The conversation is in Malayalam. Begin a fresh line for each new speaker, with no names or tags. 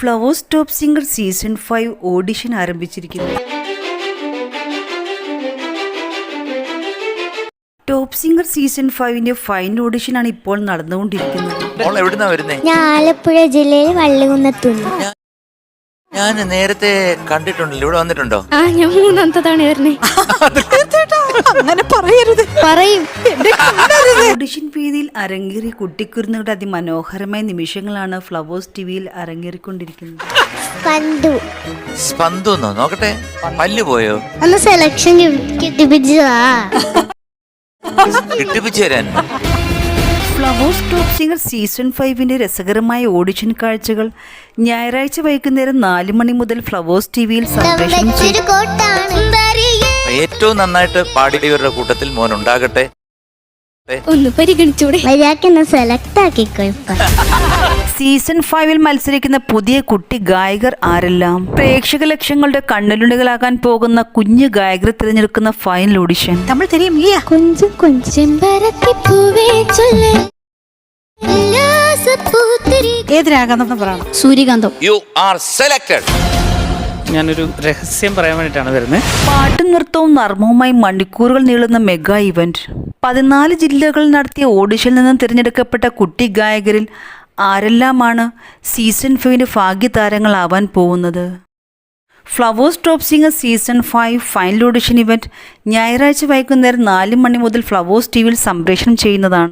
Flowers top singer season 5 audition ആരംഭിച്ചിരിക്കുന്നു. ടോപ്പ് സിംഗർ സീസൺ 5ന്റെ ഫൈനൽ ഓഡിഷനാണ് ഇപ്പോൾ നടന്നുകൊണ്ടിരിക്കുന്നത്.
ഞാൻ ആലപ്പുഴ ജില്ലയിൽ വള്ളികുന്നത്തുനിന്ന്.
ഞാൻ നേരത്തെ കണ്ടിട്ടുണ്ടല്ലോ, ഇവിടെ വന്നിട്ടുണ്ടോ?
ഞാൻ മൂന്നാമത്തെ തവണ വരുന്നേ.
അങ്ങനെ പറയരുത്.
പറയും.
ഓഡിഷൻ വേദിയിൽ അരങ്ങേറിയ കുട്ടിക്കുരുന്നുകളുടെ അതിമനോഹരമായ നിമിഷങ്ങളാണ് ഫ്ലവേഴ്സ് ടിവിയിൽ അരങ്ങേറിക്കൊണ്ടിരിക്കുന്നത്.
സ്പന്ദുന്നോ നോക്കട്ടെ, പല്ല് പോയോ?
അന്ന് സെലക്ഷൻ
കിട്ടിപ്പിച്ചു തരാൻ.
ഫ്ലവേഴ്സ് ടോപ്പ് സിംഗർ സീസൺ 5ന്റെ രസകരമായ ഓഡിഷൻ കാഴ്ചകൾ ഞായറാഴ്ച വൈകുന്നേരം 4 മണി മുതൽ ഫ്ലവേഴ്സ് ടിവിയിൽ സംപ്രേഷണം ചെയ്യും.
ഏറ്റവും നന്നായിട്ട് പാടിയവരുടെ കൂട്ടത്തിൽ മോൻ ഉണ്ടാകട്ടെ.
ഒന്ന് പരിഗണിച്ചൂടെ? സെലക്ട് ആക്കിക്കോ.
സീസൺ 5ൽ മത്സരിക്കുന്ന പുതിയ കുട്ടി ഗായകർ ആരെല്ലാം? പ്രേക്ഷക ലക്ഷങ്ങളുടെ കണ്ണലുണികളാകാൻ പോകുന്ന കുഞ്ഞു ഗായകരെ തിരഞ്ഞെടുക്കുന്ന ഫൈനൽ ഓഡിഷൻ.
നമ്മൾ തെരിയും ഏത് രാഗാണെന്ന് പറയണം.
സൂര്യകാന്തം.
You are selected.
ഞാനൊരു രഹസ്യം പറയാൻ വേണ്ടിയിട്ടാണ് വരുന്നത്.
പാട്ടും നൃത്തവും നർമ്മവുമായി മണിക്കൂറുകൾ നീളുന്ന മെഗാ ഇവന്റ്. 14 ജില്ലകളിൽ നടത്തിയ ഓഡിഷനിൽ നിന്നും തിരഞ്ഞെടുക്കപ്പെട്ട കുട്ടി ഗായകരിൽ ആരെല്ലാമാണ് സീസൺ 5ന്റെ ഭാഗ്യതാരങ്ങളാവാൻ പോകുന്നത്? Flowers top singer season 5 final audition event ഞായറാഴ്ച വൈകുന്നേരം 4 മണി മുതൽ ഫ്ലവേഴ്സ് ടിവിയിൽ സംപ്രേഷണം ചെയ്യുന്നതാണ്.